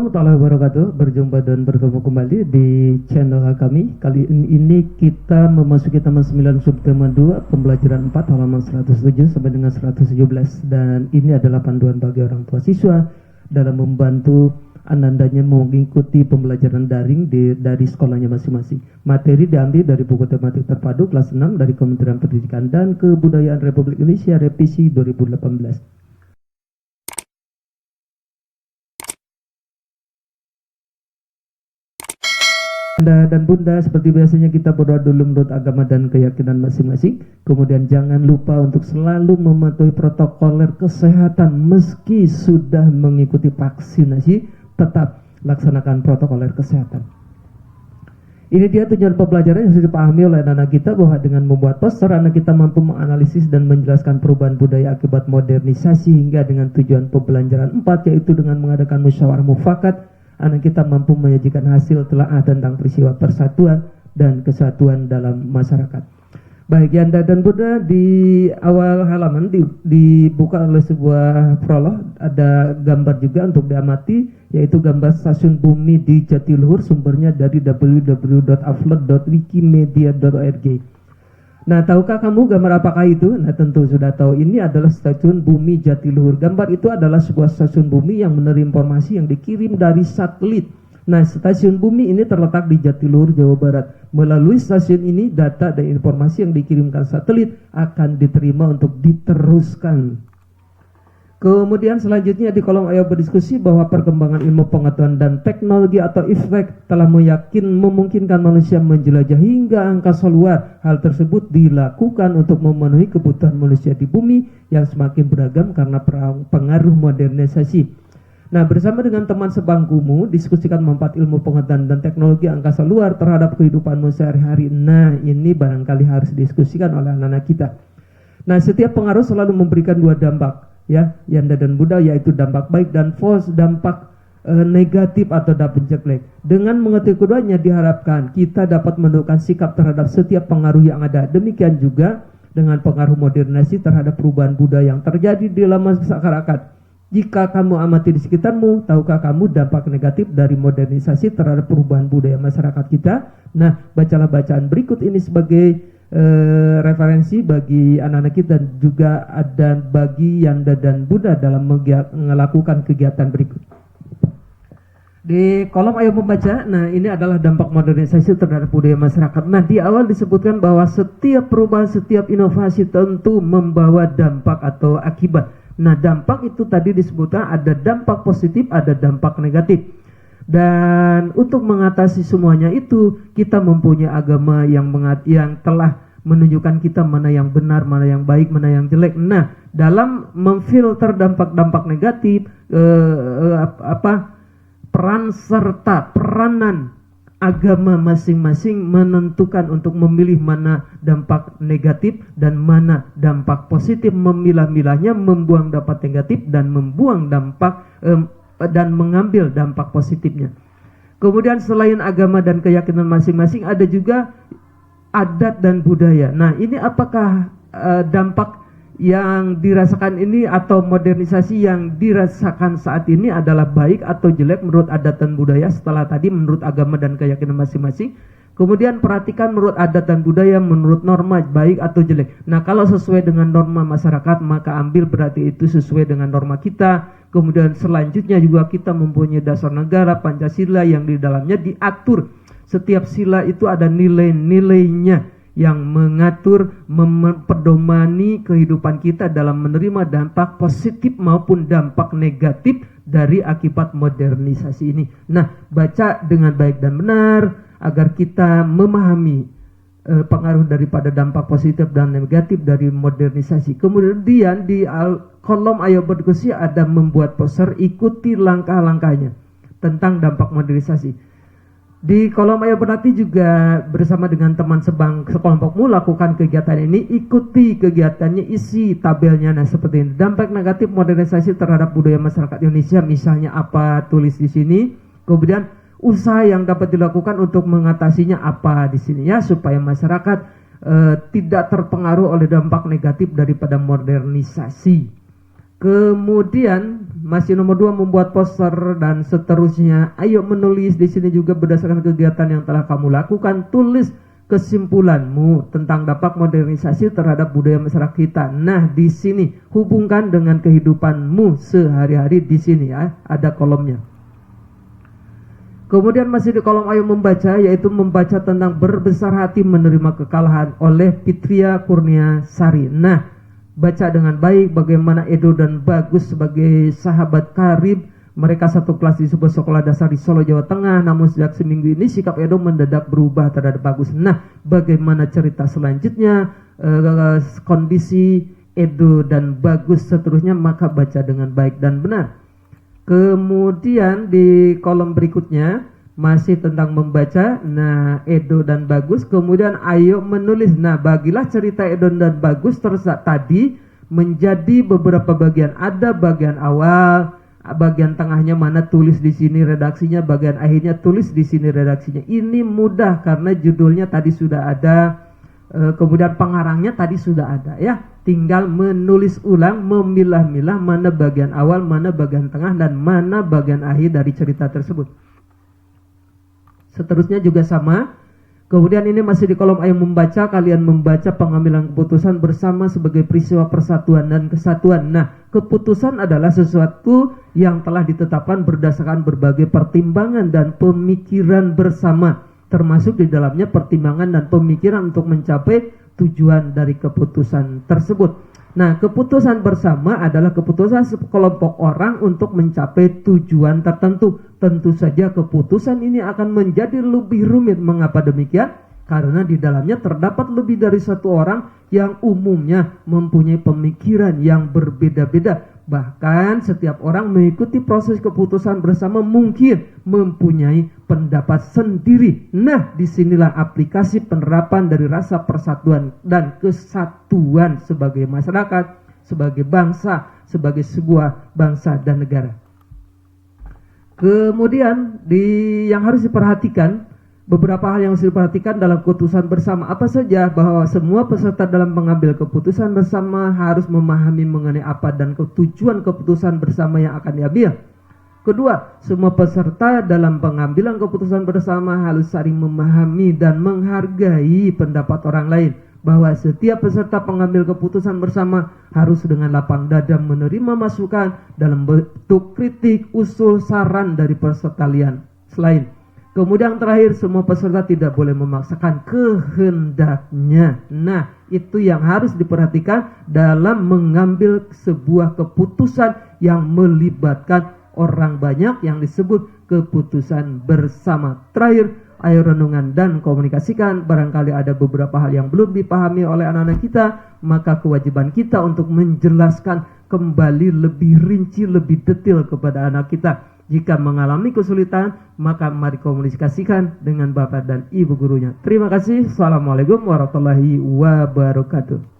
Assalamualaikum warahmatullahi wabarakatuh. Berjumpa dan bertemu kembali di channel kami. Kali ini kita memasuki taman 9 subtema 2 pembelajaran 4 halaman 107 sampai dengan 117, dan ini adalah panduan bagi orang tua siswa dalam membantu anandanya mengikuti pembelajaran daring dari sekolahnya masing-masing. Materi diambil dari buku tematik terpadu kelas 6 dari Kementerian Pendidikan dan Kebudayaan Republik Indonesia revisi 2018. Anda dan Bunda, seperti biasanya kita berdoa dulu menurut agama dan keyakinan masing-masing. Kemudian jangan lupa untuk selalu mematuhi protokoler kesehatan. Meski sudah mengikuti vaksinasi, tetap laksanakan protokoler kesehatan. Ini dia tujuan pembelajaran yang sudah dipahami oleh anak-anak kita, bahwa dengan membuat poster anak kita mampu menganalisis dan menjelaskan perubahan budaya akibat modernisasi hingga dengan tujuan pembelajaran 4, yaitu dengan mengadakan musyawarah mufakat. Anak kita mampu menyajikan hasil telaah tentang peristiwa persatuan dan kesatuan dalam masyarakat. Baik Yanda dan Bunda, di awal halaman dibuka oleh sebuah prolog, ada gambar juga untuk diamati, yaitu gambar stasiun bumi di Jatiluhur, sumbernya dari www.upload.wikimedia.org. Nah, tahukah kamu gambar apakah itu? Nah, tentu sudah tahu, ini adalah stasiun bumi Jatiluhur. Gambar itu adalah sebuah stasiun bumi yang menerima informasi yang dikirim dari satelit. Nah, stasiun bumi ini terletak di Jatiluhur, Jawa Barat. Melalui stasiun ini, data dan informasi yang dikirimkan satelit akan diterima untuk diteruskan. Kemudian selanjutnya di kolom ayo berdiskusi bahwa perkembangan ilmu pengetahuan dan teknologi atau IFTEK telah memungkinkan manusia menjelajah hingga angkasa luar. Hal tersebut dilakukan untuk memenuhi kebutuhan manusia di bumi yang semakin beragam karena pengaruh modernisasi. Nah, bersama dengan teman sebangkumu diskusikan manfaat ilmu pengetahuan dan teknologi angkasa luar terhadap kehidupan manusia sehari-hari. Nah, ini barangkali harus didiskusikan oleh anak-anak kita. Nah, setiap pengaruh selalu memberikan dua dampak, ya, Yanda dan Bunda, yaitu dampak baik dan false, dampak negatif atau dampak jelek. Dengan mengerti keduanya diharapkan kita dapat menentukan sikap terhadap setiap pengaruh yang ada. Demikian juga dengan pengaruh modernisasi terhadap perubahan budaya yang terjadi di dalam masyarakat. Jika kamu amati di sekitarmu, tahukah kamu dampak negatif dari modernisasi terhadap perubahan budaya masyarakat kita? Nah, bacalah bacaan berikut ini sebagai referensi bagi anak-anak kita, dan juga ada bagi Yanda dan Bunda dalam melakukan kegiatan berikut. Di kolom ayo membaca, nah ini adalah dampak modernisasi terhadap budaya masyarakat. Nah, di awal disebutkan bahwa setiap perubahan, setiap inovasi tentu membawa dampak atau akibat. Nah, dampak itu tadi disebutkan ada dampak positif, ada dampak negatif. Dan untuk mengatasi semuanya itu, kita mempunyai agama yang telah menunjukkan kita mana yang benar, mana yang baik, mana yang jelek. Nah, dalam memfilter dampak-dampak negatif, peranan agama masing-masing menentukan untuk memilih mana dampak negatif dan mana dampak positif, memilah-milahnya, membuang dampak negatif dan membuang dampak dan mengambil dampak positifnya. Kemudian selain agama dan keyakinan masing-masing, ada juga adat dan budaya. Nah, ini apakah dampak yang dirasakan ini atau modernisasi yang dirasakan saat ini adalah baik atau jelek menurut adat dan budaya? Setelah tadi menurut agama dan keyakinan masing-masing, kemudian perhatikan menurut adat dan budaya, menurut norma baik atau jelek. Nah, kalau sesuai dengan norma masyarakat, maka ambil berarti itu sesuai dengan norma kita. Kemudian selanjutnya juga kita mempunyai dasar negara Pancasila yang di dalamnya diatur. Setiap sila itu ada nilai-nilainya yang mengatur, memperdomani kehidupan kita dalam menerima dampak positif maupun dampak negatif dari akibat modernisasi ini. Nah, baca dengan baik dan benar agar kita memahami pengaruh daripada dampak positif dan negatif dari modernisasi. Kemudian di kolom ayo berdiskusi ada membuat poster, ikuti langkah-langkahnya tentang dampak modernisasi. Di kolom ayo bernanti juga bersama dengan teman sekelompokmu lakukan kegiatan ini, ikuti kegiatannya, isi tabelnya. Nah, seperti ini. Dampak negatif modernisasi terhadap budaya masyarakat Indonesia, misalnya apa, tulis di sini. Kemudian usaha yang dapat dilakukan untuk mengatasinya apa di sini ya, supaya masyarakat tidak terpengaruh oleh dampak negatif daripada modernisasi. Kemudian masih nomor 2 membuat poster dan seterusnya. Ayo menulis di sini juga berdasarkan kegiatan yang telah kamu lakukan. Tulis kesimpulanmu tentang dampak modernisasi terhadap budaya masyarakat kita. Nah, di sini hubungkan dengan kehidupanmu sehari-hari di sini ya, ada kolomnya. Kemudian masih di kolom ayo membaca, yaitu membaca tentang berbesar hati menerima kekalahan oleh Fitria Kurniasari. Nah, baca dengan baik bagaimana Edo dan Bagus sebagai sahabat karib. Mereka satu kelas di sebuah sekolah dasar di Solo, Jawa Tengah. Namun sejak seminggu ini sikap Edo mendadak berubah terhadap Bagus. Nah, bagaimana cerita selanjutnya, kondisi Edo dan Bagus seterusnya, maka baca dengan baik dan benar. Kemudian di kolom berikutnya masih tentang membaca. Nah, Edo dan Bagus. Kemudian ayo menulis. Nah, bagilah cerita Edo dan Bagus tadi menjadi beberapa bagian. Ada bagian awal, bagian tengahnya mana tulis di sini redaksinya, bagian akhirnya tulis di sini redaksinya. Ini mudah karena judulnya tadi sudah ada, kemudian pengarangnya tadi sudah ada ya. Tinggal menulis ulang, memilah-milah mana bagian awal, mana bagian tengah, dan mana bagian akhir dari cerita tersebut. Seterusnya juga sama. Kemudian ini masih di kolom ayo membaca, kalian membaca pengambilan keputusan bersama sebagai peristiwa persatuan dan kesatuan. Nah, keputusan adalah sesuatu yang telah ditetapkan berdasarkan berbagai pertimbangan dan pemikiran bersama, termasuk di dalamnya pertimbangan dan pemikiran untuk mencapai tujuan dari keputusan tersebut. Nah, keputusan bersama adalah keputusan sekelompok orang untuk mencapai tujuan tertentu. Tentu saja keputusan ini akan menjadi lebih rumit. Mengapa demikian? Karena di dalamnya terdapat lebih dari satu orang yang umumnya mempunyai pemikiran yang berbeda-beda. Bahkan setiap orang mengikuti proses keputusan bersama mungkin mempunyai pendapat sendiri. Nah, disinilah aplikasi penerapan dari rasa persatuan dan kesatuan sebagai masyarakat, sebagai bangsa, sebagai sebuah bangsa dan negara. Kemudian yang harus diperhatikan, beberapa hal yang harus diperhatikan dalam keputusan bersama. Apa saja? Bahwa semua peserta dalam mengambil keputusan bersama harus memahami mengenai apa dan tujuan keputusan bersama yang akan diambil. Kedua, semua peserta dalam pengambilan keputusan bersama harus saling memahami dan menghargai pendapat orang lain. Bahwa setiap peserta pengambil keputusan bersama harus dengan lapang dada menerima masukan dalam bentuk kritik, usul, saran dari peserta lain. Kemudian terakhir, semua peserta tidak boleh memaksakan kehendaknya. Nah, itu yang harus diperhatikan dalam mengambil sebuah keputusan yang melibatkan orang banyak, yang disebut keputusan bersama. Terakhir, ayo renungan dan komunikasikan. Barangkali ada beberapa hal yang belum dipahami oleh anak-anak kita, maka kewajiban kita untuk menjelaskan kembali lebih rinci, lebih detail kepada anak kita. Jika mengalami kesulitan, maka mari komunikasikan dengan Bapak dan Ibu gurunya. Terima kasih. Assalamualaikum warahmatullahi wabarakatuh.